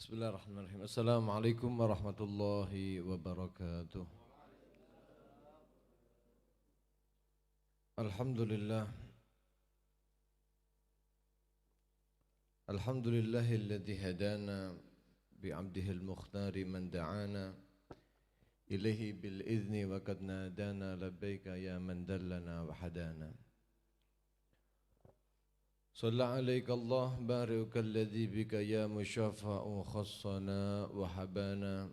Bismillahirrahmanirrahim. Assalamualaikum warahmatullahi wabarakatuh. Alhamdulillah. Alhamdulillahilladzi hadana bi'abdihil mukhtari man da'ana ilaihi bil izni wa qad nadana labbaika ya man dallana wa hadana. Shalla alaika Allah barika alladzi bika ya musyafa'u khassana wa habana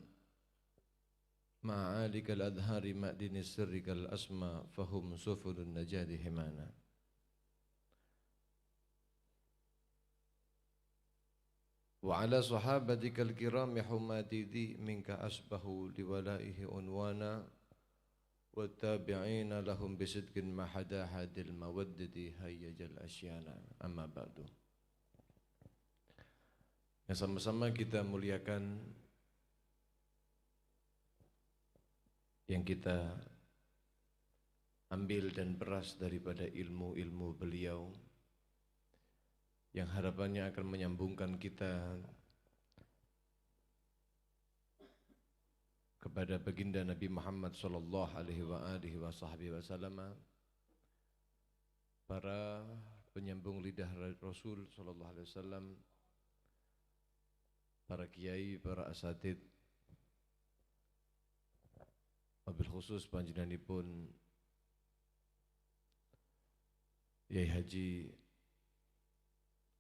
ma'alikal adhari ma'dini sirrikal asma fahum sufurun najadi himana. Wa ala sahabatikal kirami humatidi minka asbahu liwalaihi unwana wa tabi'ina lahum bisidqin mahada hadil mawaddati hayyajal asyana amma ba'du. Yang sama-sama kita muliakan yang kita ambil dan peras daripada ilmu-ilmu beliau yang harapannya akan menyambungkan kita kepada baginda Nabi Muhammad sallallahu alaihi wasallam, para penyambung lidah Rasul sallallahu alaihi wasallam, para kiai, para asatid, wabil khusus panjenenganipun Yai Haji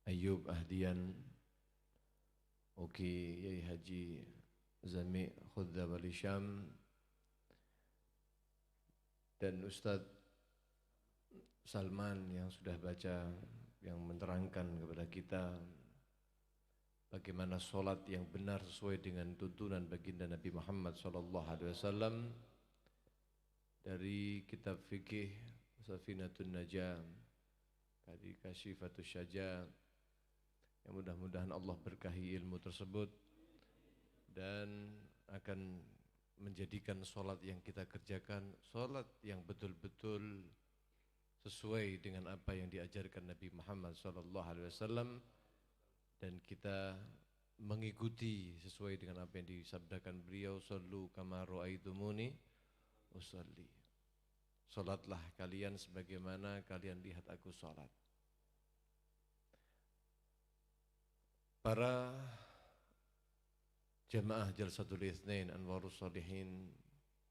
Ayub Ahdian, Uki Yai Haji Zami Khudzab al-Syam, dan Ustadz Salman yang sudah baca, yang menerangkan kepada kita bagaimana solat yang benar sesuai dengan tuntunan baginda Nabi Muhammad SAW dari kitab fikih Safinatun Najah, dari Kasyifatus Syajah, yang mudah-mudahan Allah berkahi ilmu tersebut dan akan menjadikan solat yang kita kerjakan solat yang betul-betul sesuai dengan apa yang diajarkan Nabi Muhammad SAW, dan kita mengikuti sesuai dengan apa yang disabdakan beliau, sallu kama ra'aitumuni usalli, salatlah kalian sebagaimana kalian lihat aku salat. Para jamaah Jalsatul Itsnain Anwarus Shalihin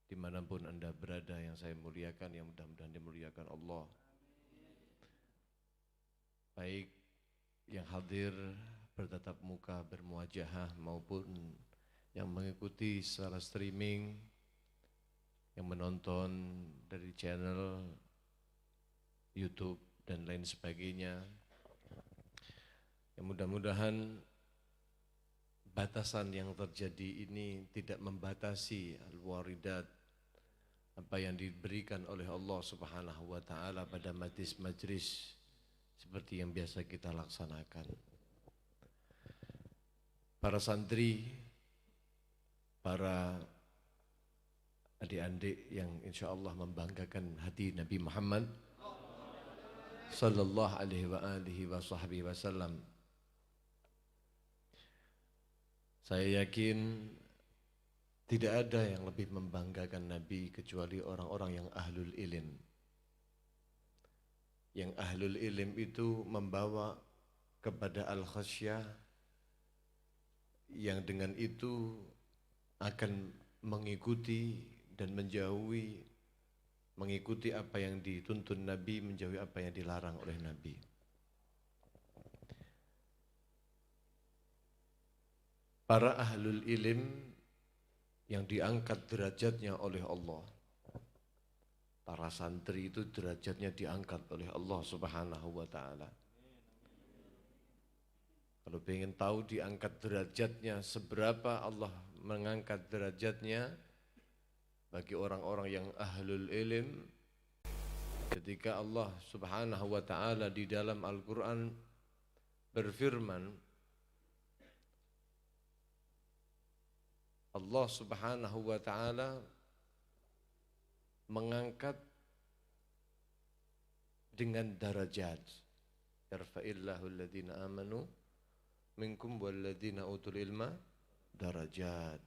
dimanapun anda berada yang saya muliakan, yang mudah-mudahan dimuliakan Allah, baik yang hadir bertatap muka bermuajahah maupun yang mengikuti secara streaming, yang menonton dari channel YouTube dan lain sebagainya, yang mudah-mudahan batasan yang terjadi ini tidak membatasi al-waridat, apa yang diberikan oleh Allah Subhanahu wa taala pada majlis-majlis seperti yang biasa kita laksanakan. Para santri, para adik-adik yang insya Allah membanggakan hati Nabi Muhammad sallallahu alaihi wasallam, saya yakin tidak ada yang lebih membanggakan Nabi kecuali orang-orang yang ahlul ilm. Yang ahlul ilm itu membawa kepada al-khasyah, yang dengan itu akan mengikuti dan menjauhi, mengikuti apa yang dituntun Nabi, menjauhi apa yang dilarang oleh Nabi. Para ahlul ilm yang diangkat derajatnya oleh Allah, para santri itu derajatnya diangkat oleh Allah Subhanahu wa taala. Kalau ingin tahu diangkat derajatnya seberapa Allah mengangkat derajatnya bagi orang-orang yang ahlul ilm, ketika Allah Subhanahu wa taala di dalam Al-Qur'an berfirman, Allah Subhanahu wa taala mengangkat dengan darajat. Yarfa'illahu alladhina amanu minkum walladzina utul ilma darajat.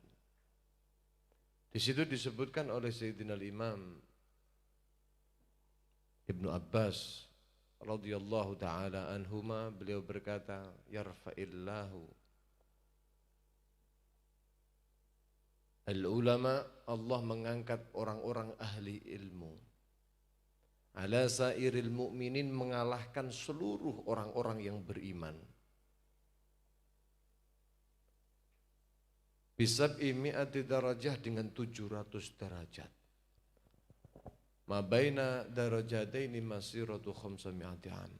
Di situ disebutkan oleh Sayyidina Imam Ibnu Abbas radhiyallahu taala anhuma, beliau berkata, yarfa'illahu al-ulama, Allah mengangkat orang-orang ahli ilmu, ala sairil mu'minin, mengalahkan seluruh orang-orang yang beriman. Bisab'i mi'ati darajah, dengan 700 derajat. Ma baina darajataini masiratu khamsami'ati am.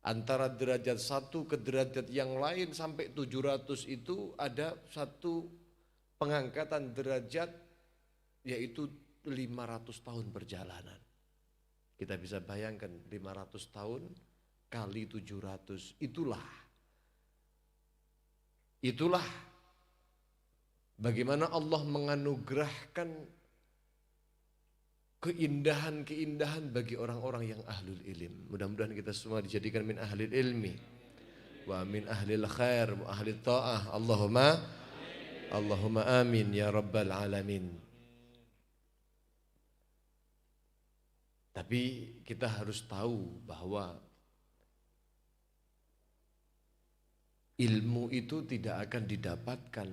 Antara derajat satu ke derajat yang lain sampai 700 itu ada satu pengangkatan derajat, yaitu 500 tahun perjalanan. Kita bisa bayangkan 500 tahun kali 700, itulah bagaimana Allah menganugerahkan keindahan-keindahan bagi orang-orang yang ahlul ilm. Mudah-mudahan kita semua dijadikan min ahlil ilmi wa min ahlil khair wa ahlil ta'ah. Allahumma amin ya rabbal alamin. Tapi kita harus tahu bahwa ilmu itu tidak akan didapatkan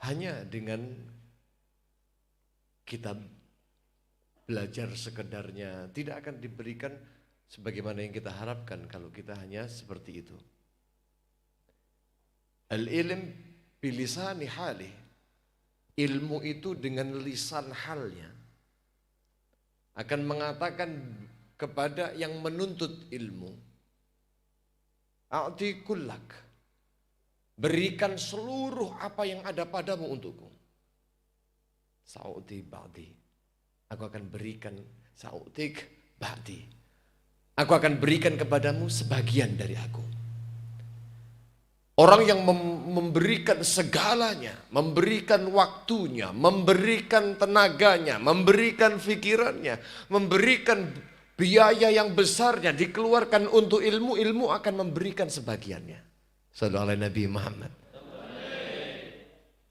hanya dengan kita belajar sekedarnya, tidak akan diberikan sebagaimana yang kita harapkan kalau kita hanya seperti itu. Al-ilm bilisani halih, ilmu itu dengan lisan halnya akan mengatakan kepada yang menuntut ilmu, a'ti kullak, berikan seluruh apa yang ada padamu untukku. Sa'uti ba'di, aku akan berikan, sa'utik ba'di, aku akan berikan kepadamu sebagian dari aku. Orang yang memberikan segalanya, memberikan waktunya, memberikan tenaganya, memberikan pikirannya, memberikan biaya yang besarnya, dikeluarkan untuk ilmu, ilmu akan memberikan sebagiannya. Sallallahu alaihi Nabi Muhammad.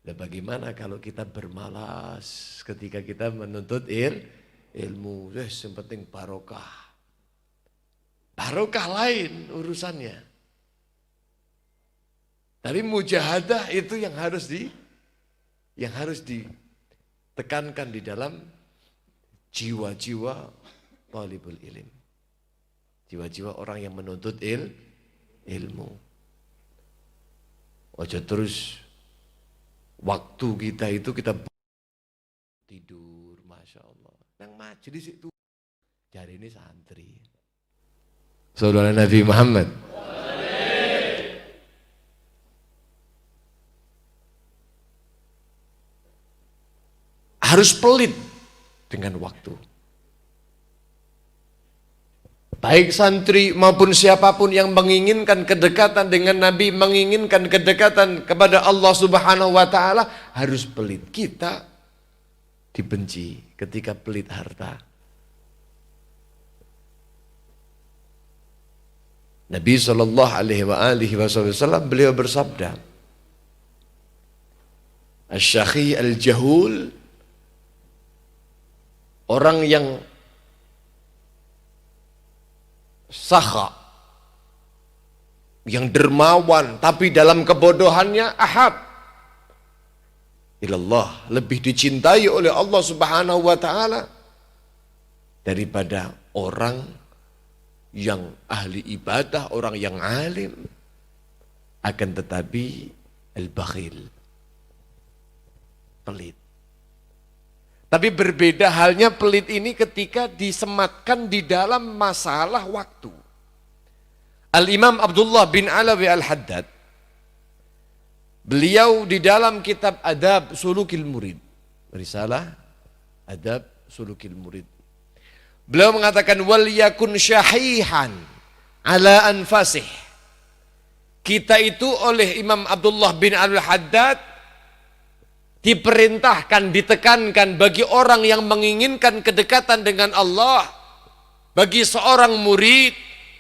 Dan bagaimana kalau kita bermalas ketika kita menuntut ilmu? Yang penting barokah. Barokah lain urusannya. Tapi mujahadah itu yang harus ditekankan di dalam jiwa-jiwa talibul ilm. Jiwa-jiwa orang yang menuntut ilmu. Ojo terus waktu kita itu kita tidur, Masya Allah. Yang majelis itu jari ini santri. Saudara Nabi Muhammad. Harus pelit dengan waktu. Baik santri maupun siapapun yang menginginkan kedekatan dengan Nabi, menginginkan kedekatan kepada Allah Subhanahu wa Ta'ala, harus pelit. Kita dibenci ketika pelit harta. Nabi SAW beliau bersabda, Asy-syakhi al-jahul, orang yang sakha, yang dermawan tapi dalam kebodohannya, ahab ilallah, lebih dicintai oleh Allah Subhanahu wa Ta'ala daripada orang yang ahli ibadah, orang yang alim. Akan tetapi al-bakhil, pelit. Tapi berbeda halnya pelit ini ketika disematkan di dalam masalah waktu. Al-Imam Abdullah bin Alawi Al-Haddad, beliau di dalam kitab Adab Sulukil Murid, risalah Adab Sulukil Murid, beliau mengatakan wal yakun syahihan ala anfasih. Kita itu oleh Imam Abdullah bin Al-Haddad diperintahkan, ditekankan bagi orang yang menginginkan kedekatan dengan Allah, bagi seorang murid,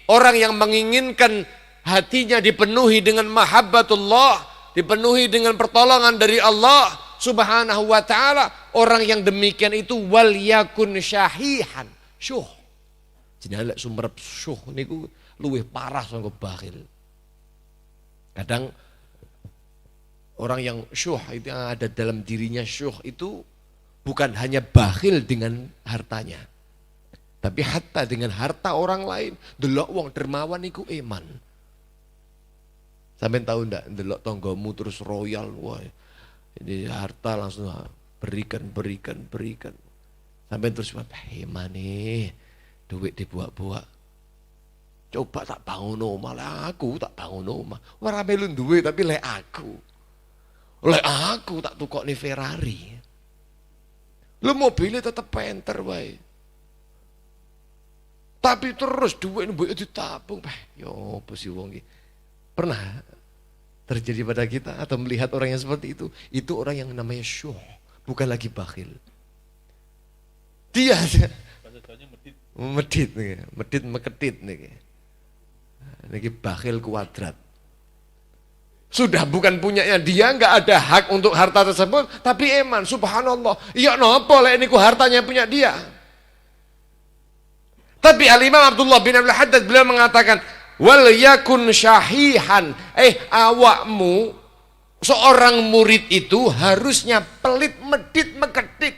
orang yang menginginkan hatinya dipenuhi dengan mahabbatullah, dipenuhi dengan pertolongan dari Allah Subhanahu wa taala, orang yang demikian itu wal yakun syahihan, syuh. Jenenge lek sumerep syuh niku luwih parah sangko bakhil. Kadang orang yang syuh itu yang ada dalam dirinya syuh itu bukan hanya bakhil dengan hartanya, tapi hatta dengan harta orang lain. Delok wong dermawan niku iman. Sampai tahu ndak, delok tonggomu terus royal, wah ini harta langsung berikan. Sampai terus iman nih, duit dibuak-buak. Coba tak bangun omah, lah aku tak bangun omah. Ora melu duwe tapi lek aku tak tukokne Ferrari. Lu mobilnya tetap penter wae. Tapi terus duit mbok ditabung. Yo apa sih wong iki? Pernah terjadi pada kita atau melihat orang yang seperti itu? Itu orang yang namanya syuh, bukan lagi bakhil. Dia meketit nih. Niki bakhil kuadrat. Sudah bukan punyanya dia, nggak ada hak untuk harta tersebut, tapi eman, subhanallah. Iya nopo lek niku hartanya punya dia. Tapi Al-Imam Abdullah bin Abdul Haddad beliau mengatakan, wal yakun syahihan, awakmu seorang murid itu harusnya pelit, medit, meketik.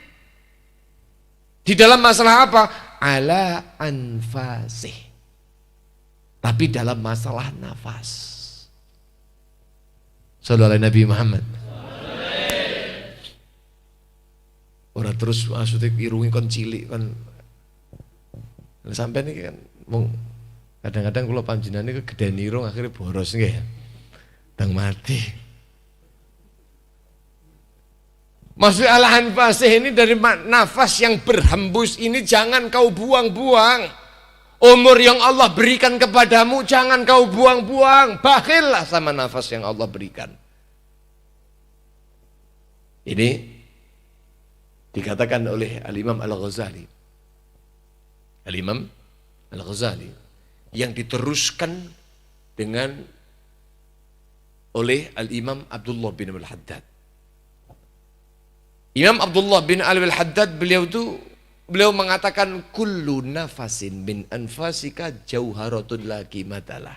Di dalam masalah apa? Ala anfasih. Tapi dalam masalah nafas. Sallallahu alaihi Nabi Muhammad. Orang terus maksudnya irungi kon cilik kan. Sampai nih kan kadang-kadang kalau panjenengan ini kegedean irung akhirnya boros nggih. Tang mati. Maksud alahan fasih ini dari nafas yang berhembus ini jangan kau buang-buang. Umur yang Allah berikan kepadamu jangan kau buang-buang. Bakhillah sama nafas yang Allah berikan. Ini dikatakan oleh Al-Imam Al-Ghazali. Al-Imam Al-Ghazali yang diteruskan dengan oleh Al-Imam Abdullah bin Al-Haddad. Imam Abdullah bin Al-Haddad beliau mengatakan kullu nafasin min anfasika jauharatun la qimatalah.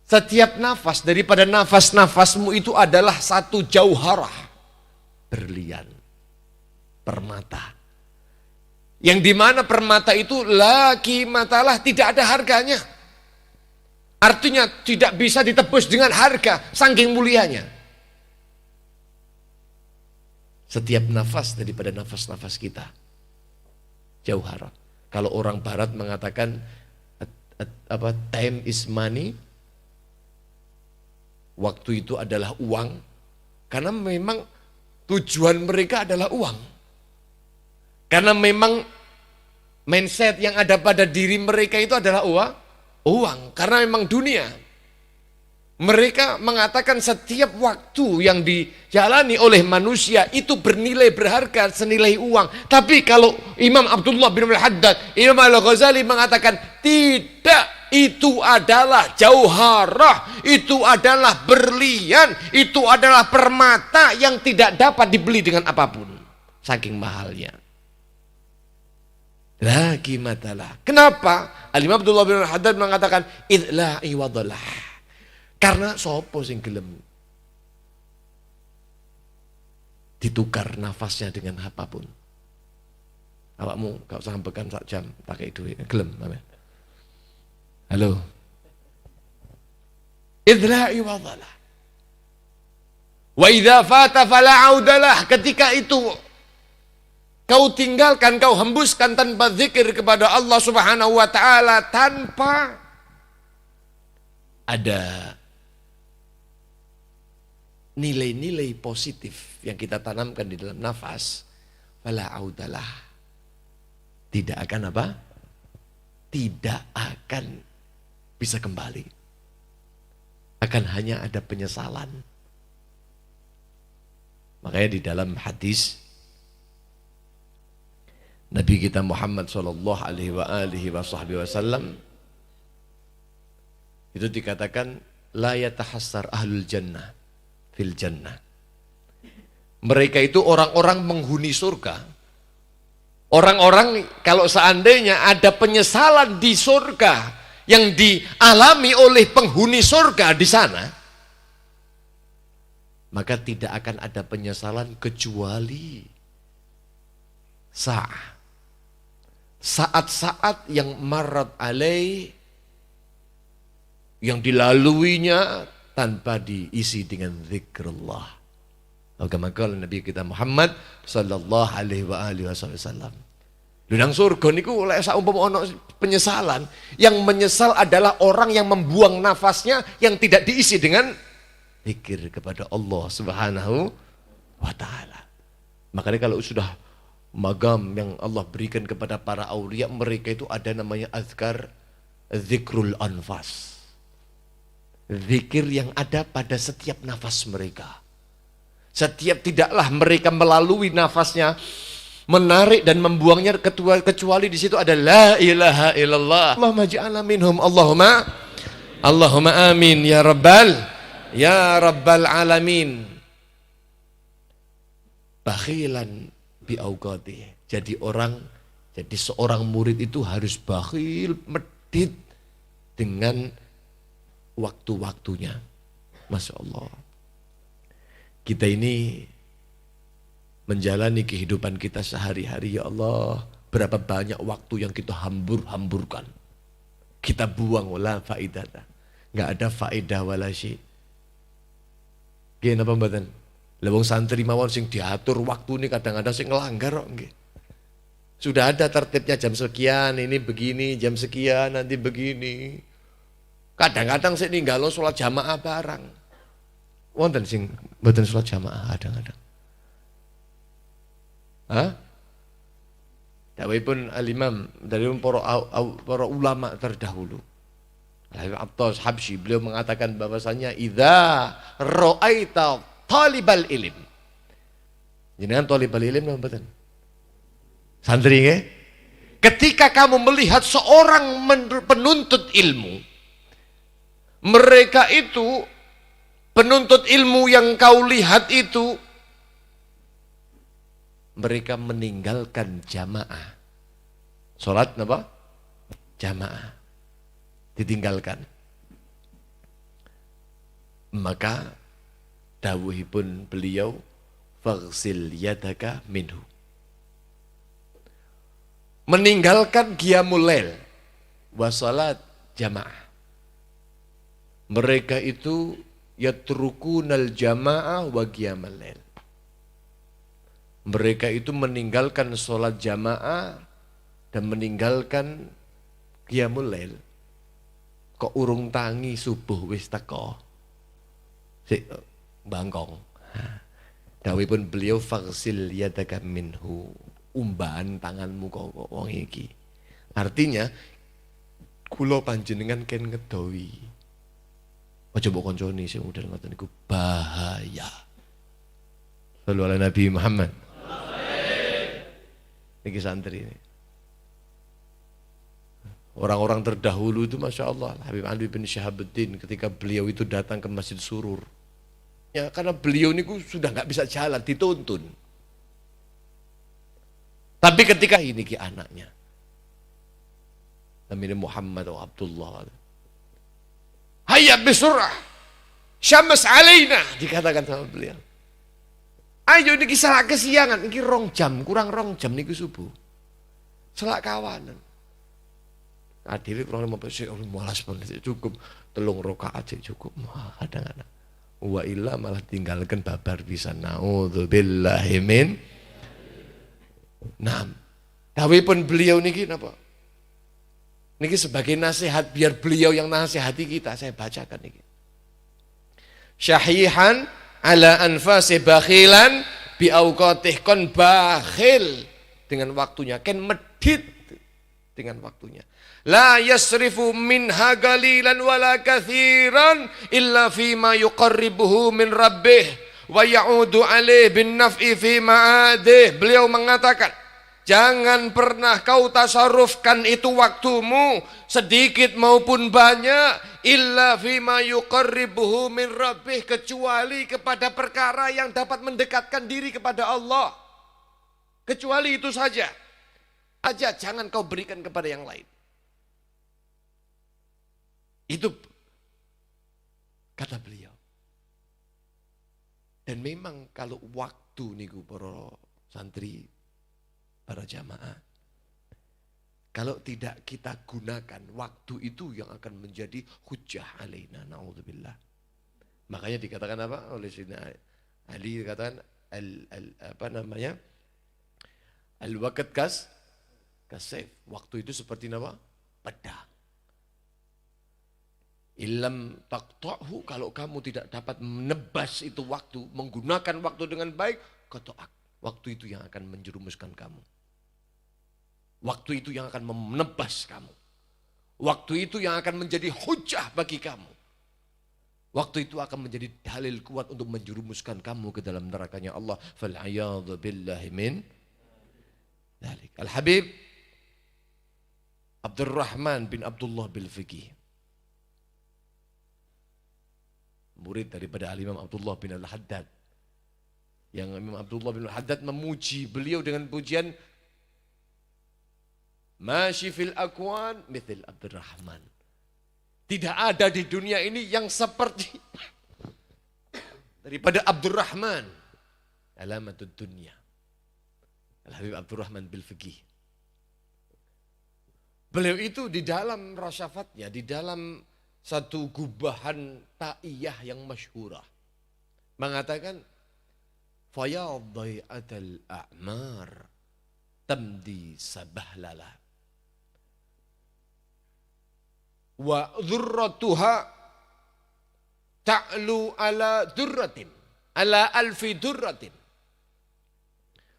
Setiap nafas daripada nafas-nafasmu itu adalah satu jauharah, berlian, permata. Yang dimana permata itu la qimatalah, tidak ada harganya. Artinya tidak bisa ditebus dengan harga, saking mulianya. Setiap nafas daripada nafas-nafas kita jauharah. Kalau orang barat mengatakan time is money, waktu itu adalah uang, karena memang tujuan mereka adalah uang. Karena memang mindset yang ada pada diri mereka itu adalah uang, karena memang dunia. Mereka mengatakan setiap waktu yang dijalani oleh manusia itu bernilai berharga senilai uang. Tapi kalau Imam Abdullah bin Al-Haddad, Imam Al-Ghazali mengatakan tidak, itu adalah jauharah, itu adalah berlian, itu adalah permata yang tidak dapat dibeli dengan apapun. Saking mahalnya. Lagi matalah. Kenapa? Al-Imam Abdullah bin Al-Haddad mengatakan idla iwadalah. Karena sopo sing gelem ditukar nafasnya dengan apapun. Awakmu gak usah ambekan sak jam pakai duit, gelem amen. Halo. Idla'i wa dhalah. Wa idza fata fala audalah. Ketika itu kau tinggalkan, kau hembuskan tanpa zikir kepada Allah Subhanahu wa taala, tanpa ada nilai-nilai positif yang kita tanamkan di dalam nafas, fala audalah, tidak akan apa? Tidak akan bisa kembali. Akan hanya ada penyesalan. Makanya di dalam hadis Nabi kita Muhammad sallallahu alaihi wasallam Itu dikatakan la yatahassar ahlul jannah fil jannah. Mereka itu orang-orang penghuni surga. Orang-orang kalau seandainya ada penyesalan di surga yang dialami oleh penghuni surga di sana, maka tidak akan ada penyesalan kecuali saat-saat yang marat alaih, yang dilaluinya tanpa diisi dengan zikrullah. Kama qala Nabi kita Muhammad sallallahu alaihi wasallam. Nang surga niku lek saumpama ana penyesalan, yang menyesal adalah orang yang membuang nafasnya yang tidak diisi dengan zikir kepada Allah Subhanahu wa taala. Makanya kalau sudah magam yang Allah berikan kepada para aulia, mereka itu ada namanya azkar zikrul anfas. Zikir yang ada pada setiap nafas mereka. Setiap tidaklah mereka melalui nafasnya, menarik dan membuangnya kecuali di situ ada la ilaha illallah. Allahumma ja'alna minhum. Allahumma amin ya rabbal alamin. Bakhilan bi auqati. Jadi seorang murid itu harus bakhil, medit dengan waktu-waktunya. Masya Allah. Kita ini menjalani kehidupan kita sehari-hari, ya Allah, berapa banyak waktu yang kita hamburkan. Kita buang, la faidata. Enggak ada faedah wala syai'. Nggih napa mboten? Lah wong santri mawon sing diatur waktu ini kadang-kadang sing nglanggar kok nggih. Sudah ada tertibnya jam sekian, ini begini, jam sekian nanti begini. Kadang-kadang sing ninggalo salat jamaah barang. Wonten sing mboten salat jamaah kadang-kadang. Dawuhipun al-Imam dari para ulama terdahulu. Al-Attas Habsyi, beliau mengatakan bahwasanya idza ra'aita talibal ilm. Jenengan talibal ilm napa mboten? Santri nggih? Ketika kamu melihat seorang penuntut ilmu, mereka itu penuntut ilmu yang kau lihat itu, mereka meninggalkan jamaah. Sholat apa? Jamaah. Ditinggalkan. Maka dawuhipun beliau, faghsil yadaka minhu. Meninggalkan qiyamul lail wa salat jamaah. Mereka itu yatrukunal jamaah wa qiyamul lail. Mereka itu meninggalkan sholat jamaah dan meninggalkan qiyamul lail. Kok urung tangi subuh wis teko. Sik bangkong. Dawuhipun beliau faghsil yadaka minhu. Umbahan tanganmu kok wong iki. Artinya kula panjenengan ken ngedowi. Aja mbok konconi sing udah ngoten niku bahaya. Sallu ala Nabi Muhammad. Niki santri ini. Orang-orang terdahulu itu Masya Allah, Habib Ali bin Syahabuddin ketika beliau itu datang ke Masjid Surur. Ya karena beliau ini sudah nggak bisa jalan, dituntun. Tapi ketika ini ki anaknya, namanya Muhammad atau Abdullah. Hayya bisurah, syams alaina, dikatakan sama beliau. Ayo niki salah kesiangan, niki kurang rong jam niki subuh. Selak kawanan. Adile kurang 15 menit cukup, 3 rakaat cukup. Kadang-kadang. Wa illa malah tinggalkan babar bisa. Naudzubillahi min. Naam. Dawuhipun beliau niki napa? Niki sebagai nasihat biar beliau yang nasihati kita, saya bacakan niki. Syahihan ala anfasi bakhilan bi auqatih, kon bakhil dengan waktunya, kan medit dengan waktunya. La yasrifu minha qalilan wala katsiran illa fima yuqarribuhu min rabbih wa ya'udu alaih bin naf'i fi ma'adih. Beliau mengatakan, Jangan pernah kau tasarrufkan itu waktumu, sedikit maupun banyak, illa fima yuqarribuhu min rabbih, kecuali kepada perkara yang dapat mendekatkan diri kepada Allah. Kecuali itu saja. Jangan kau berikan kepada yang lain. Itu kata beliau. Dan memang kalau waktu niku para santri, para jamaah, kalau tidak kita gunakan, waktu itu yang akan menjadi hujjah alaina, na'udzubillah. Makanya dikatakan apa oleh Sayyidina Ali, dikatakan al-waqt kasayf. Waktu itu seperti apa? Pedang. Ilam taqta'hu, kalau kamu tidak dapat menebas itu waktu, menggunakan waktu dengan baik, qata'ak. Waktu itu yang akan menjerumuskan kamu. Waktu itu yang akan menebas kamu. Waktu itu yang akan menjadi hujah bagi kamu. Waktu itu akan menjadi dalil kuat untuk menjerumuskan kamu ke dalam nerakanya Allah. Fal'iyadhu billahi min dhalik. Al-Habib Abdurrahman bin Abdullah Bil-Fiqih, murid daripada Al-Imam Abdullah bin Al-Haddad. Yang Imam Abdullah bin Al-Haddad memuji beliau dengan pujian Masyi fil akwan mithil Abdurrahman. Tidak ada di dunia ini yang seperti daripada Abdurrahman. Alamatud dunia. Al-Habib Abdurrahman Bil-Fiqih. Beliau itu di dalam rasyafatnya, di dalam satu gubahan ta'iyah yang masyhurah, mengatakan fayadhai'atal a'mar tamdi sabahlala wa dhurratuha ta'lu ala durratin ala alfi durratin.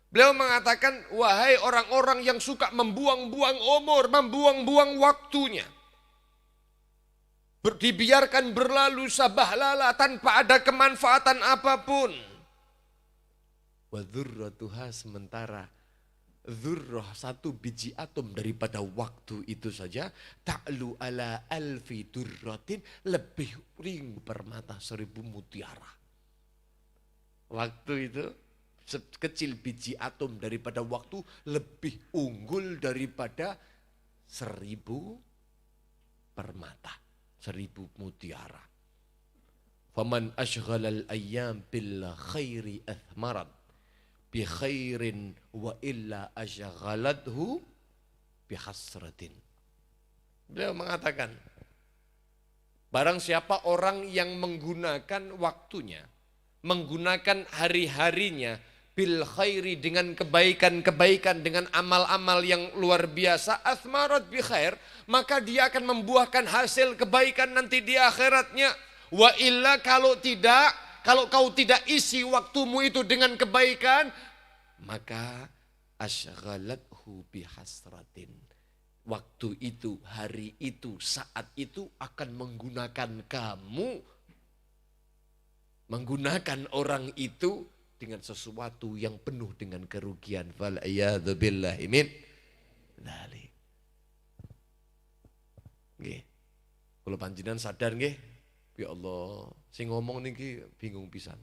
Beliau mengatakan, wahai orang-orang yang suka membuang-buang umur, membuang-buang waktunya, dibiarkan berlalu sabahlala tanpa ada kemanfaatan apapun. Wa dzurratuha, sementara dzurrah, satu biji atom daripada waktu itu saja, ta'lu ala alfi durratin, lebih ring permata 1000 mutiara. Waktu itu sekecil biji atom daripada waktu lebih unggul daripada 1000 permata, 1000 mutiara. Faman ashghalal ayyam bil khairi athmarat bi khairin wa illa ashghalathu bi hasratin. Beliau mengatakan, barang siapa orang yang menggunakan waktunya, menggunakan hari-harinya bil khairi, dengan kebaikan-kebaikan, dengan amal-amal yang luar biasa, athmarat bi khair, maka dia akan membuahkan hasil kebaikan nanti di akhiratnya. Wa illa, kalau tidak, kalau kau tidak isi waktumu itu dengan kebaikan, maka asyghalathu bi hasratin. Waktu itu, hari itu, saat itu akan menggunakan kamu, menggunakan orang itu dengan sesuatu yang penuh dengan kerugian. Fal'iyadhu billahi min dzalik. Nggih. Kula panjenengan sadar nggih, ya Allah, sing ngomong niki bingung pisan.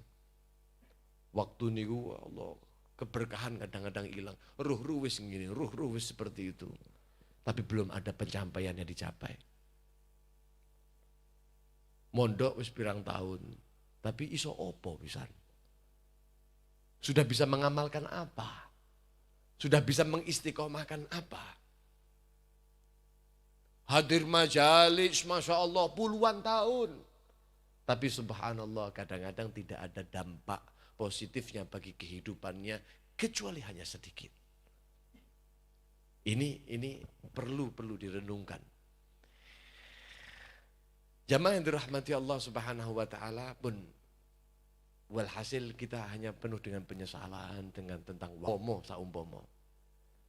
Waktu niku Allah, keberkahan kadang-kadang hilang. Ruh-ruh wis ngene, ruh-ruh wis seperti itu. Tapi belum ada pencapaiannya dicapai. Mondok wis pirang tahun, tapi iso opo pisan? Sudah bisa mengamalkan apa? Sudah bisa mengistiqomahkan apa? Hadir majalis, Masya Allah, puluhan tahun. Tapi subhanallah, kadang-kadang tidak ada dampak positifnya bagi kehidupannya, kecuali hanya sedikit. Ini perlu direnungkan. Jamaah yang dirahmati Allah Subhanahu wa taala pun, walhasil kita hanya penuh dengan penyesalan dengan tentang womo saumpama.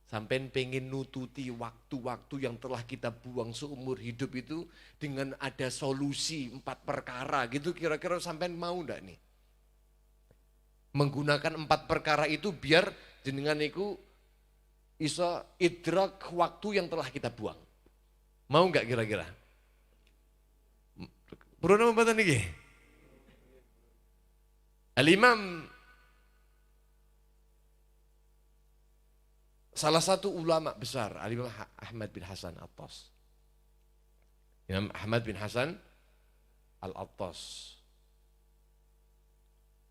Sampai pengen nututi waktu-waktu yang telah kita buang seumur hidup itu dengan ada solusi 4 perkara gitu, kira-kira sampai mau enggak nih? Menggunakan 4 perkara itu biar jenengan niku iso idrak waktu yang telah kita buang. Mau enggak kira-kira? Purana mboten niki. Al-Imam salah satu ulama besar, Al-Imam Ahmad bin Hasan Al-Attas. Imam Ahmad bin Hasan Al-Attas.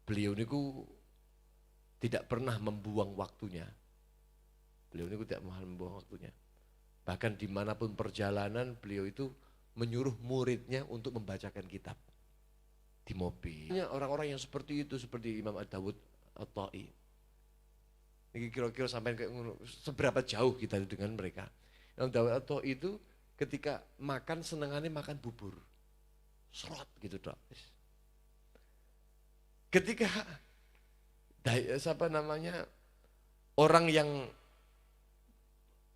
Beliau niku tidak pernah membuang waktunya. Beliau niku tidak pernah membuang waktunya. Bahkan dimanapun perjalanan beliau itu menyuruh muridnya untuk membacakan kitab. Di mobil. Orang-orang yang seperti itu, seperti Imam Ad-Dawud At-Ta'i. Ini kira-kira sampai seberapa jauh kita dengan mereka. Imam Dawud At-Ta'i itu ketika makan senengannya makan bubur. Serot gitu dok. Ketika orang yang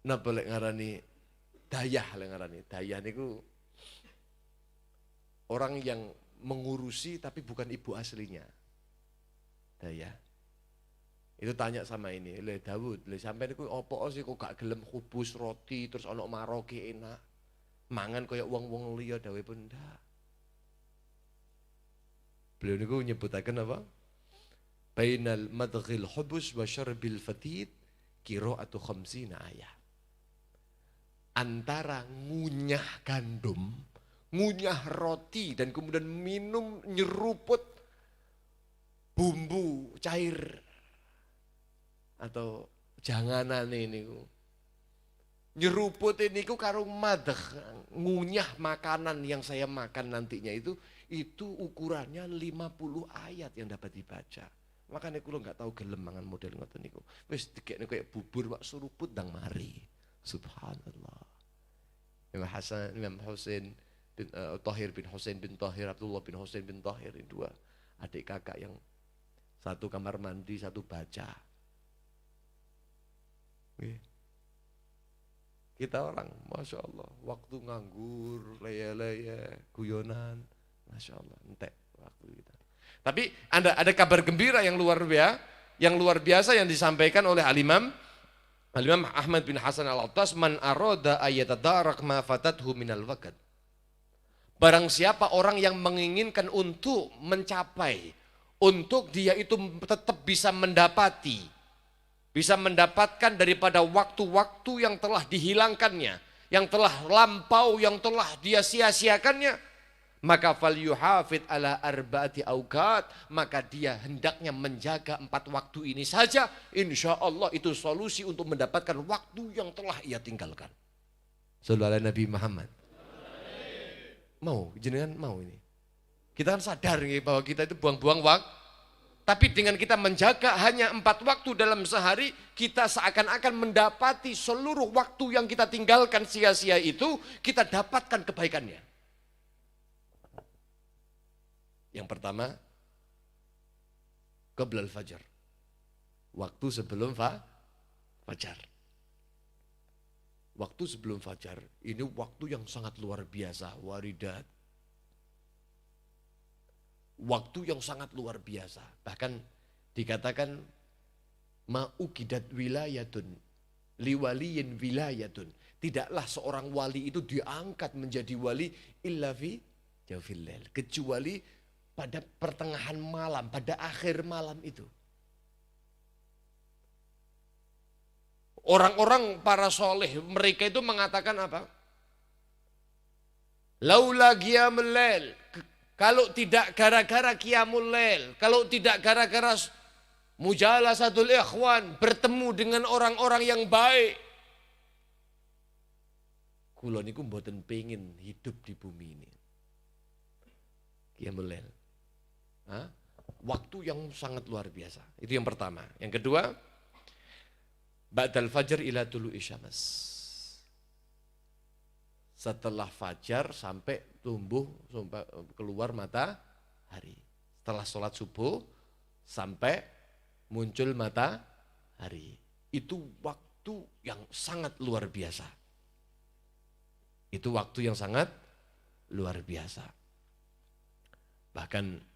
boleh ngarani dayah niku orang yang mengurusi tapi bukan ibu aslinya. Dayah. Itu tanya sama ini, le Dawud, le sampai niku opo sih kok gak gelem kubus roti terus ono maroke enak. Mangan koyo wong-wong liya dawuhipun ndak. Beliau niku nyebutaken apa? Bainal madghil hubus wa syarbil fatid qira'atu khamsina ayat. Antara ngunyah gandum, ngunyah roti dan kemudian minum nyeruput bumbu cair atau janganan ini nyeruput ini karo madh ngunyah makanan yang saya makan nantinya itu ukurannya 50 ayat yang dapat dibaca. Makanya kula nggak tahu gelem mangan model ngoten niku. Wis dikekne kayak bubur wak suruput ndang mari. Subhanallah. Imam Husain bin Tahir bin Husain bin Tahir, Abdullah bin Husain bin Tahir, ini dua adik kakak yang satu kamar mandi, satu baca. Kita orang, Masya Allah, waktu nganggur, leye-leye, guyonan, Masya Allah, entek waktu kita. Tapi ada kabar gembira yang luar biasa yang disampaikan oleh Al-Imam Ahmad bin Hasan Al-Attas, man arada ayatadarak ma fatathu minal waqt. Barang siapa orang yang menginginkan untuk mencapai, untuk dia itu tetap bisa mendapatkan daripada waktu-waktu yang telah dihilangkannya, yang telah lampau, yang telah dia sia-siakannya, maka falyuhafid ala arba'ati auqat, maka dia hendaknya menjaga 4 waktu ini saja. Insya Allah itu solusi untuk mendapatkan waktu yang telah ia tinggalkan. Sallallahu alaihi Nabi Muhammad. Mau, jenengan mau ini. Kita kan sadar bahwa kita itu buang-buang waktu. Tapi dengan kita menjaga hanya 4 waktu dalam sehari, kita seakan-akan mendapati seluruh waktu yang kita tinggalkan sia-sia itu, kita dapatkan kebaikannya. Yang pertama, qablal fajar. Waktu sebelum fajar. Waktu sebelum fajar, ini waktu yang sangat luar biasa, waridat. Waktu yang sangat luar biasa. Bahkan dikatakan ma'ukidat wilayatun liwaliyin wilayatun. Tidaklah seorang wali itu diangkat menjadi wali illa fi jawfil lail, kecuali pada pertengahan malam, pada akhir malam itu. Orang-orang para soleh, mereka itu mengatakan apa? Laula qiyamul lail, kalau tidak gara-gara qiyamul lail, kalau tidak gara-gara mujalasatul ikhwan, bertemu dengan orang-orang yang baik, kula niku mboten pengin hidup di bumi ini. Qiyamul lail. Waktu yang sangat luar biasa. Itu yang pertama. Yang kedua, ba'dal fajar ila tulu'i syams. Setelah fajar sampai keluar matahari. Setelah sholat subuh sampai muncul matahari. Itu waktu yang sangat luar biasa. Itu waktu yang sangat luar biasa. Bahkan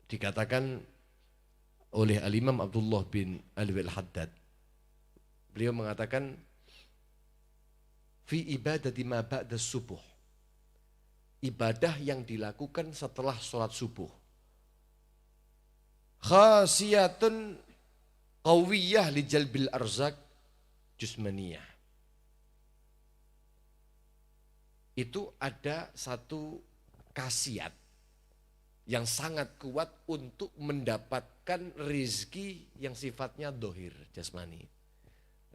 dikatakan oleh Al-Imam Abdullah bin Alwi Al-Haddad. Beliau mengatakan, fi ibadati ma ba'da subuh. Ibadah yang dilakukan setelah sholat subuh. Khasiyatun qawiyah li jalbil arzak jusmaniyah. Itu ada satu khasiat yang sangat kuat untuk mendapatkan rizki yang sifatnya dohir, jasmani.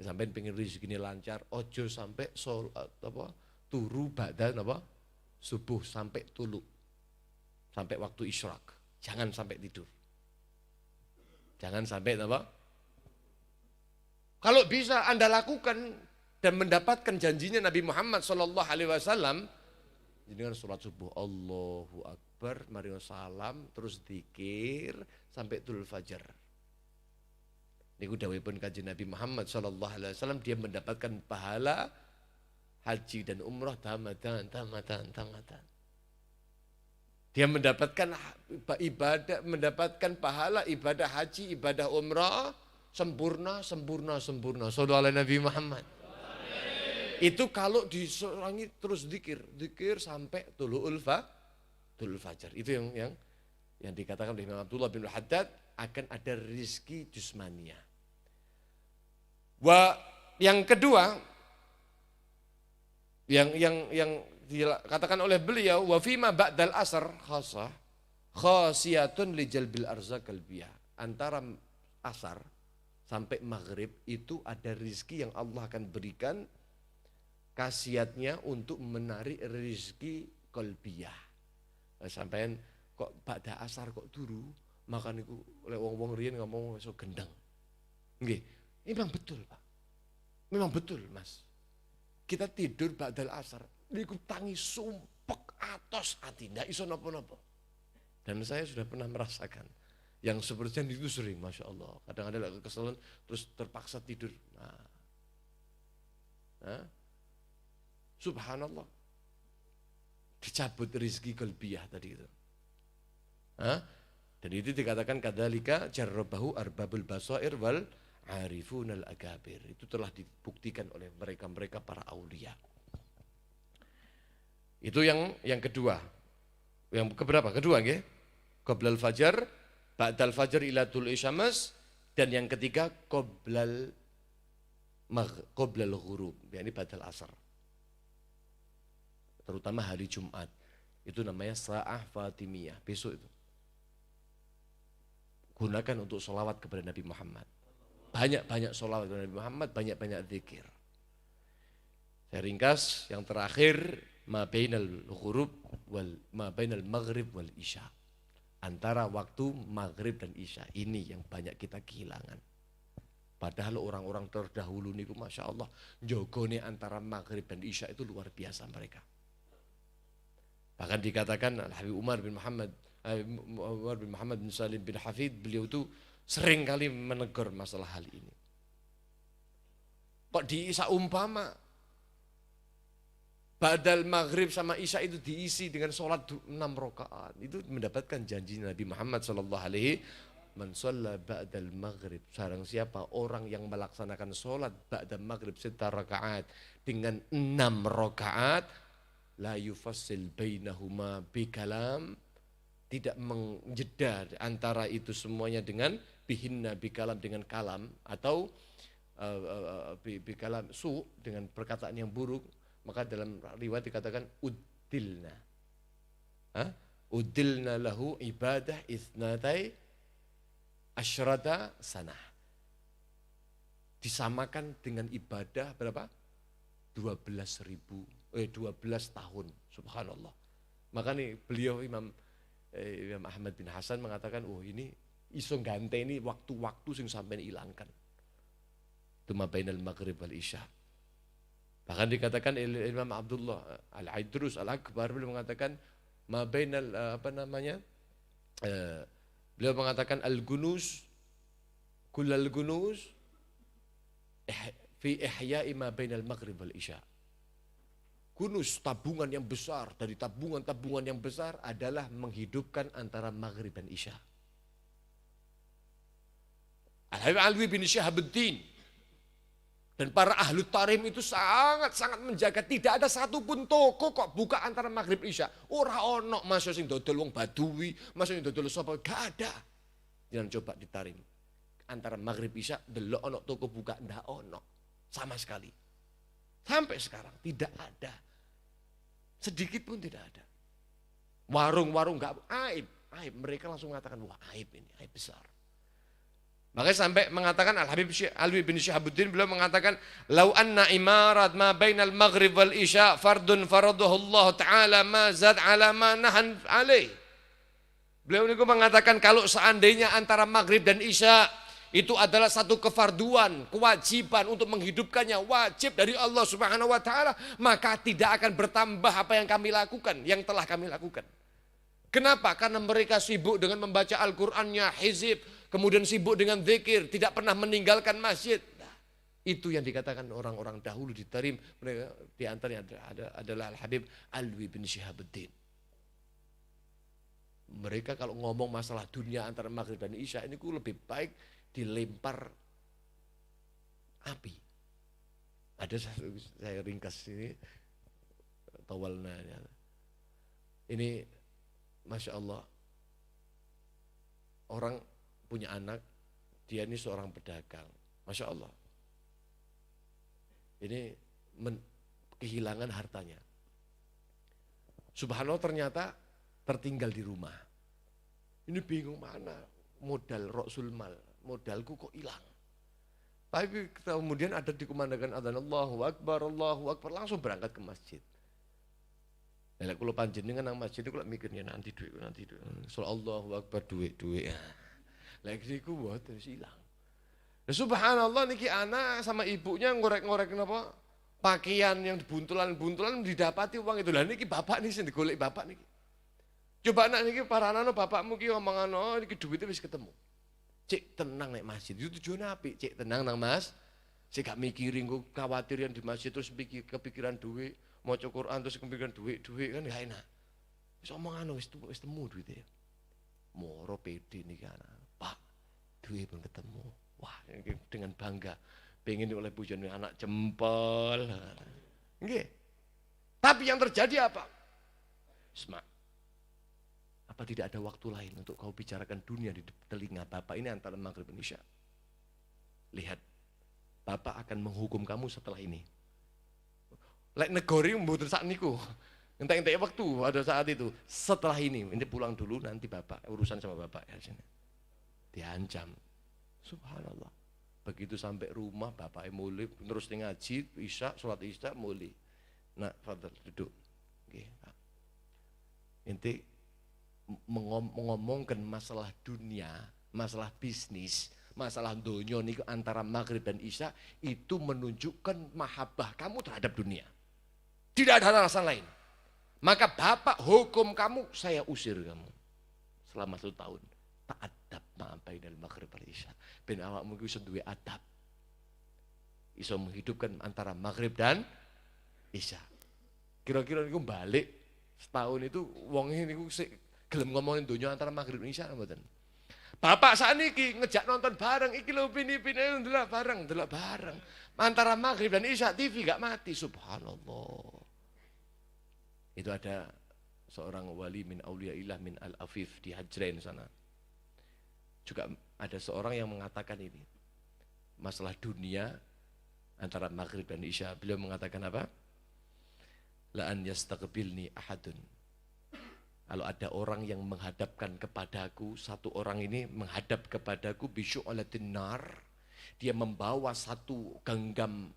Sampai pengen rizki ini lancar, ojo sampai turu badan subuh sampai tulu, sampai waktu isyraq. Jangan sampai tidur. Jangan sampai Kalau bisa Anda lakukan dan mendapatkan janjinya Nabi Muhammad SAW, dengan sholat subuh, Allahu Akbar, mari salam, terus zikir sampai tulul fajar. Niku dawuhipun Kanjeng Nabi Muhammad SAW, dia mendapatkan pahala haji dan umrah tamatan. Dia mendapatkan pahala ibadah haji, ibadah umrah sempurna. Sallallahu alaihi Nabi Muhammad. Itu kalau diserangi terus zikir sampai tulu'ul fajar. Itu yang dikatakan oleh Imam Abdullah bin Al-Haddad, akan ada rizki jusmaniyah. Yang kedua, yang dikatakan oleh beliau, wa fima ba'dal asr khasiyatun li jalbil arzak qalbiyah. Antara asar sampai maghrib itu ada rizki yang Allah akan berikan, khasiatnya untuk menarik rizki qalbiyah. Sampean kok ba'da asar kok turu, makan iku oleh wong-wong riyen ngomong iso gendang. Nggih, ini memang betul, Pak. Memang betul, Mas. Kita tidur ba'dal asar, niku tangi sumpek atos ati, ndak iso napa-napa. Dan saya sudah pernah merasakan yang seperti itu sering, Masya Allah. Kadang-kadang lagi kesalahan terus terpaksa tidur. Subhanallah. Dicabut rizki qalbiyah tadi itu. Dan itu dikatakan kadzalika jarrabahu arbabul basair wal arifunal akabir. Itu telah dibuktikan oleh mereka-mereka para aulia. Itu yang kedua. Yang keberapa? Kedua nggih. Qoblal fajar, ba'dal fajar ila tulu'i syams, dan yang ketiga qoblal ghurub, yakni ba'dal asar. Terutama hari Jumat. Itu namanya Sa'ah Fatimiyah, besok itu. Gunakan untuk sholawat kepada Nabi Muhammad. Banyak-banyak sholawat kepada Nabi Muhammad, banyak-banyak zikir. Saya ringkas, yang terakhir, ma bainal ghurub ma bainal maghrib wal isya. Antara waktu maghrib dan isya, ini yang banyak kita kehilangan. Padahal orang-orang terdahulu niku Masya Allah, jogone antara maghrib dan isya itu luar biasa mereka. Bahkan dikatakan Habib Umar bin Muhammad bin Salim bin Hafid, beliau itu sering kali menegur masalah hal ini. Kok seumpama badal maghrib sama isya itu diisi dengan sholat 6 rakaat, itu mendapatkan janji Nabi Muhammad SAW, man shalla ba'dal maghrib, sarang siapa orang yang melaksanakan sholat ba'dal maghrib 6 rakaat dengan 6 rakaat, la yufassil bainahuma bikalam, tidak menjeda antara itu semuanya dengan bihinna bikalam, dengan kalam, atau bikalam dengan perkataan yang buruk. Maka dalam riwayat dikatakan udilna. Udilna lahu ibadah isnatai asyrata sanah. Disamakan dengan ibadah berapa? 12 tahun. Subhanallah. Maka nih beliau Imam Ahmad bin Hasan mengatakan, ini iso ganteni waktu-waktu sing sampean ilangkan. Tuma bainal maghrib wal isya. Bahkan dikatakan Imam Abdullah Al-Aidrus Al-Akbar, beliau mengatakan ma bainal beliau mengatakan al-gunus kullal gunus fi ihya'i ma bainal maghrib wal isya. Gunus, tabungan yang besar, dari tabungan yang besar adalah menghidupkan antara maghrib dan isya. Al-Habib Alwi bin Syihabuddin dan para ahlu tarim itu sangat-sangat menjaga. Tidak ada satupun toko kok buka antara maghrib isya. Ora ono masuk sing dodol wong Badui, masuk sing dodol sapa, gak ada. Jangan coba ditarim. Antara maghrib isya delok ono toko buka, ndak ono sama sekali. Sampai sekarang tidak ada. Sedikit pun tidak ada. Warung-warung gak aib. Mereka langsung mengatakan, wah aib ini, aib besar. Makanya sampai mengatakan Al-Habib Alwi bin Syihabuddin, beliau mengatakan, "Lau anna imarat ma bainal maghrib wal isya fardun faradahu Allah Ta'ala ma zad ala ma nahan alaih." Beliau ini mengatakan kalau seandainya antara maghrib dan isya itu adalah satu kefarduan, kewajiban untuk menghidupkannya, wajib dari Allah Subhanahu wa taala, maka tidak akan bertambah apa yang kami lakukan, yang telah kami lakukan. Kenapa? Karena mereka sibuk dengan membaca Al-Qur'annya, hizib, kemudian sibuk dengan zikir, tidak pernah meninggalkan masjid. Nah, itu yang dikatakan orang-orang dahulu di Tarim, mereka di antaranya adalah Al-Habib Alwi bin Syihabuddin. Mereka kalau ngomong masalah dunia antara maghrib dan isya ini lebih baik dilempar api. Ada satu, saya ringkas ini tawalna. Ini Masya Allah, orang punya anak, dia ini seorang pedagang, Masya Allah. Ini kehilangan hartanya. Subhanallah, ternyata tertinggal di rumah. Ini bingung, mana modal Rasul mal, modalku kok hilang. Tapi kemudian ada dikumandangkan adzan Allahu Akbar, langsung berangkat ke masjid. Lah kalau panjenengan nang masjid itu kalau mikirnya nanti duit. Soal Allahu Akbar duit. Lah iku mboten hilang. Nah, subhanallah niki anak sama ibunya ngorek-ngorek napa? Pakaian yang buntulan didapati uang itu. Lah niki bapak niki sing digolek bapak niki. Coba anak niki paranono bapakmu ki omongan niki duitnya wis ketemu. Cek tenang nek masjid. Itu tujuane apik, cek tenang nang Mas. Saya gak mikirin kok khawatir yang di masjid terus kepikiran duit. Mau Quran terus kepikiran duit kan gak enak. Wis omongan wis temu duitnya. Moro pede nih kan. Pak, duit pun ketemu. Wah, dengan bangga pengen oleh bujone anak jempol. Nggih. Tapi yang terjadi apa? Semak. Apa tidak ada waktu lain untuk kau bicarakan dunia di telinga Bapak ini antara maghrib dan isya? Lihat, Bapak akan menghukum kamu setelah ini. Lek negori mboten sak niku. Entek-entek waktu ada saat itu. Setelah ini pulang dulu nanti Bapak urusan sama Bapak ya sini. Diancam. Subhanallah. Begitu sampai rumah Bapak mulai terus ngaji, isya, sholat isya mulai. Nah, fadhal duduk. Nggih, Pak. Inti mengomongkan masalah dunia, masalah bisnis, masalah donya niku antara maghrib dan isya itu menunjukkan mahabbah kamu terhadap dunia. Tidak ada alasan lain. Maka Bapak hukum kamu, saya usir kamu selama 1 tahun. Ta'adab ma'abai dari maghrib dan isya. Ben awakmu iso duwe adab. Iso menghidupkan antara maghrib dan isya. Kira-kira niku balik setahun itu wong niku gelem ngomongin dunia antara maghrib dan isya mboten. Bapak sakniki ngejak nonton bareng, iki lho pini-pini ndelok bareng. Antara maghrib dan isya TV gak mati, subhanallah. Itu ada seorang wali min auliyaillah min Al-Afif di Hajrain sana. Juga ada seorang yang mengatakan ini. Masalah dunia antara maghrib dan isya. Beliau mengatakan apa? La an yastaqbilni ahadun. Kalau ada orang yang menghadapkan kepadaku, satu orang ini menghadap kepadaku bisyu'alatin nar. Dia membawa satu genggam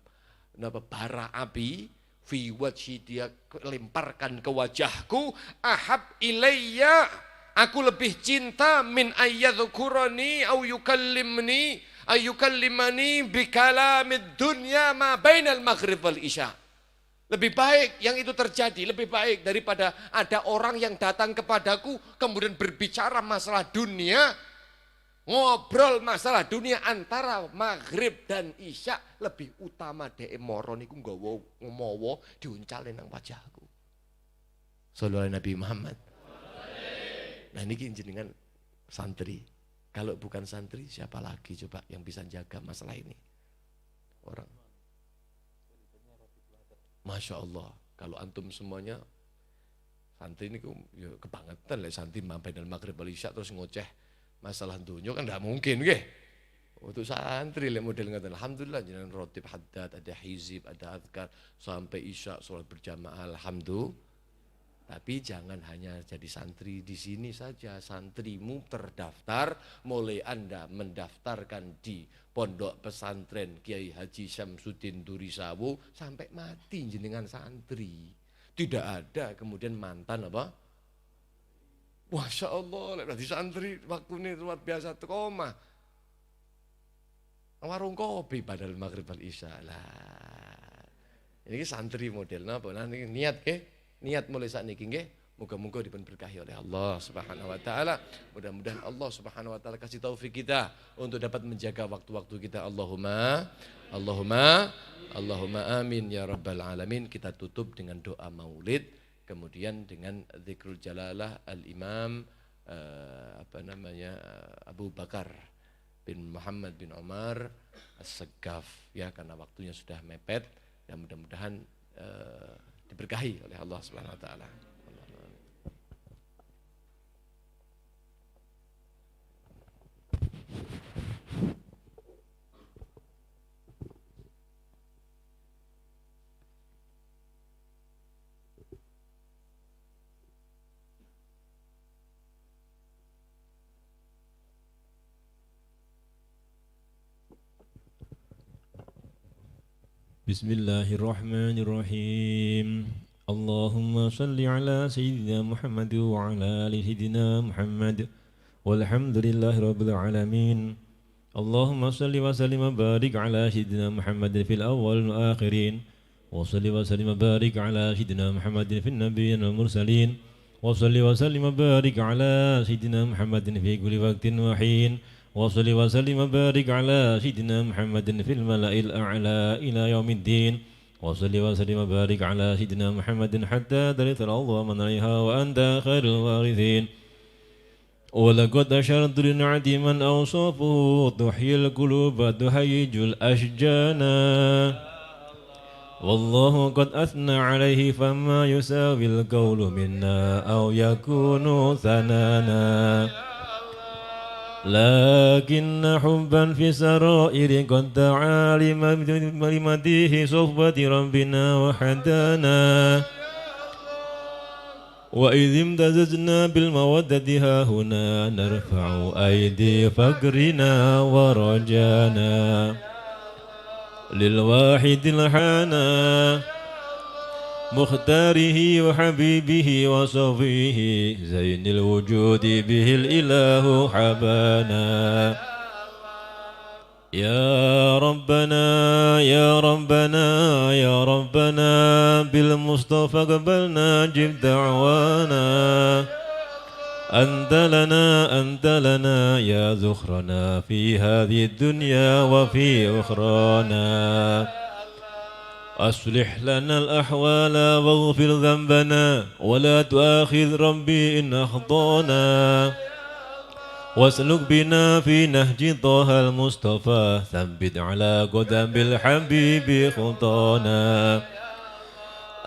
bara api. Fi wajhi, dia lemparkan ke wajahku, ahab ilayya, aku lebih cinta min ayyadzukurani au yukallimani ayyukallimani bikalamid dunya ma bainal maghrib wal isya. Lebih baik yang itu terjadi, lebih baik daripada ada orang yang datang kepadaku kemudian berbicara masalah dunia, ngobrol masalah dunia antara maghrib dan isya, lebih utama dhek moro niku nggawa ngomowo diuncalin nang wajahku. Sallallahu Nabi Muhammad. Nah niki jenengan santri, Kalau bukan santri, siapa lagi coba yang bisa jaga masalah ini? Orang. Masya Allah, kalau antum semuanya santri ini ya kebangetan lah, santri sampai dalam maghrib wal isya terus ngoceh masalah dunia kan tidak mungkin nggih. Untuk santri lah model ngaten. Alhamdulillah jenengan rotib haddad, ada hizib, ada azkar sampai isya sholat berjamaah, alhamdulillah. Tapi jangan hanya jadi santri di sini saja. Santrimu terdaftar, mulai Anda mendaftarkan di Pondok Pesantren Kiai Haji Syamsuddin Durisawu sampai mati jenengan santri. Tidak ada kemudian mantan apa? Masya Allah, berarti santri waktu ini luar biasa koma. Warung kopi padahal maghrib wal isya lah. Ini santri model napa? Nah ini niat ke? Niat mulai saat ini nggih, moga-moga dipun berkahi oleh Allah Subhanahu wa taala. Mudah-mudahan Allah Subhanahu wa taala kasih taufik kita untuk dapat menjaga waktu-waktu kita. Allahumma amin ya rabbal alamin. Kita tutup dengan doa Maulid, kemudian dengan zikrul jalalah al-Imam Abu Bakar bin Muhammad bin Umar As-Saggaf ya, karena waktunya sudah mepet dan mudah-mudahan diberkahi oleh Allah Subhanahu wa taala. Bismillahirrahmanirrahim. Allahumma salli ala Sayyidina Muhammad wa ala ali Sayyidina Muhammad walhamdulillahi rabbil alamin. Allahumma salli wa sallim wa barik ala Sayyidina Muhammad fil awwal wal akhirin. Wa salli wa sallim wa barik ala Sayyidina Muhammad fil nabiyyin wal mursalin. Wa salli wa sallim wa barik ala Sayyidina Muhammad fi kulli waqtin wa hin. وصل وسلم وبارك على سيدنا محمد في الملأ الأعلى إلى يوم الدين وصل وسلم وبارك على سيدنا محمد حتى ترث الأرض ومن عليها وأنت خير الوارثين ولقد أشرت للنعت من أوصافه تحيي القلوب تهيج الأشجان والله قد أثنى عليه فما يساوي القول منا أو يكون ثنانا لكن حبا في سرائر قد دعا لمديه صحبة ربنا وحدانا وإذ امتزجنا بالمودة ها هنا نرفع أيدي فقرنا ورجانا للواحد الحانا مختاره وحبيبه وصفيه زين الوجود به الإله حبانا يا ربنا يا ربنا يا ربنا بالمصطفى قبلنا جب دعوانا أنت لنا يا ذخرنا في هذه الدنيا وفي أخرانا أصلح لنا الأحوال واغفر ذنبنا ولا تؤاخذ ربي إن أخطأنا واسلك بنا في نهج طه المصطفى ثبت على قدم الحبيب خطانا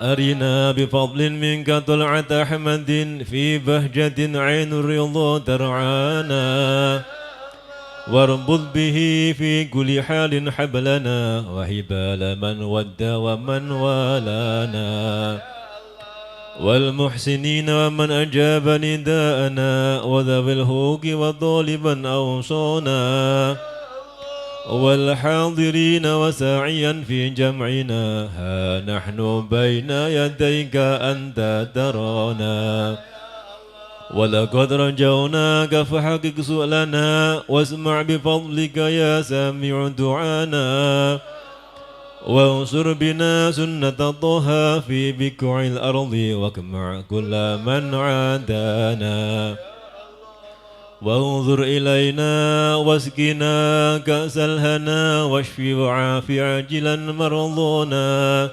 أرنا بفضل منك طلعة أحمد في بهجة عين الرضا ترعانا واربط به في كل حال حبلنا وحبال من ود ومن والانا والمحسنين ومن أجاب نداءنا وذوي الهوق وطالبا أوصانا والحاضرين وساعيا في جمعنا ها نحن بين يديك أنت ترانا ولقد رجوناك فحقق سؤلنا واسمع بفضلك يا سامع دعانا وانصر بنا سنة طه في بكع الأرض واكمع كل من عادانا وانظر إلينا واسقنا كأس الهنا واشف وعاف عاجلا مرضانا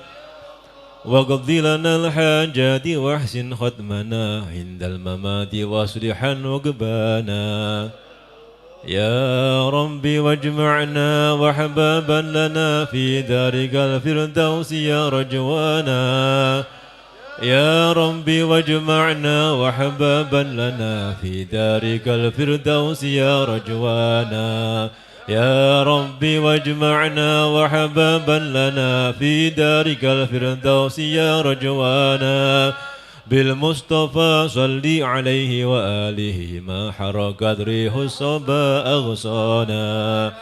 وقضي لنا الحاجات واحسن ختمنا عند الممات واصلحا عقبانا يا ربي واجمعنا وحبابا لنا في دارك الفردوس يا رجوانا يا ربي واجمعنا وحبابا لنا في دارك الفردوس يا رجوانا يا ربي واجمعنا وحبابا لنا في دارك الفردوس يا رجوانا بالمصطفى صلي عليه وآله ما حركت ريح الصبا أغصانا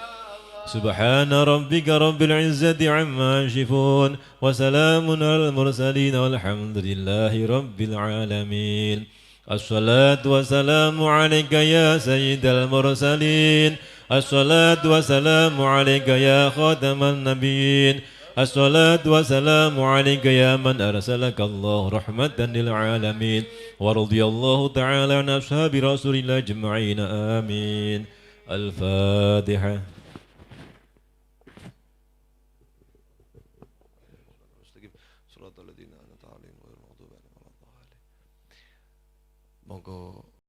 سبحان ربك رب العزة عما يصفون وسلام على المرسلين والحمد لله رب العالمين الصلاة والسلام عليك يا سيد المرسلين الصلاة والسلام عليك يا خاتم النبيين الصلاة والسلام عليك يا من أرسلك الله رحمة للعالمين ورضي الله تعالى عن أصحاب رسول الله أجمعين آمين الفاتحة Monggo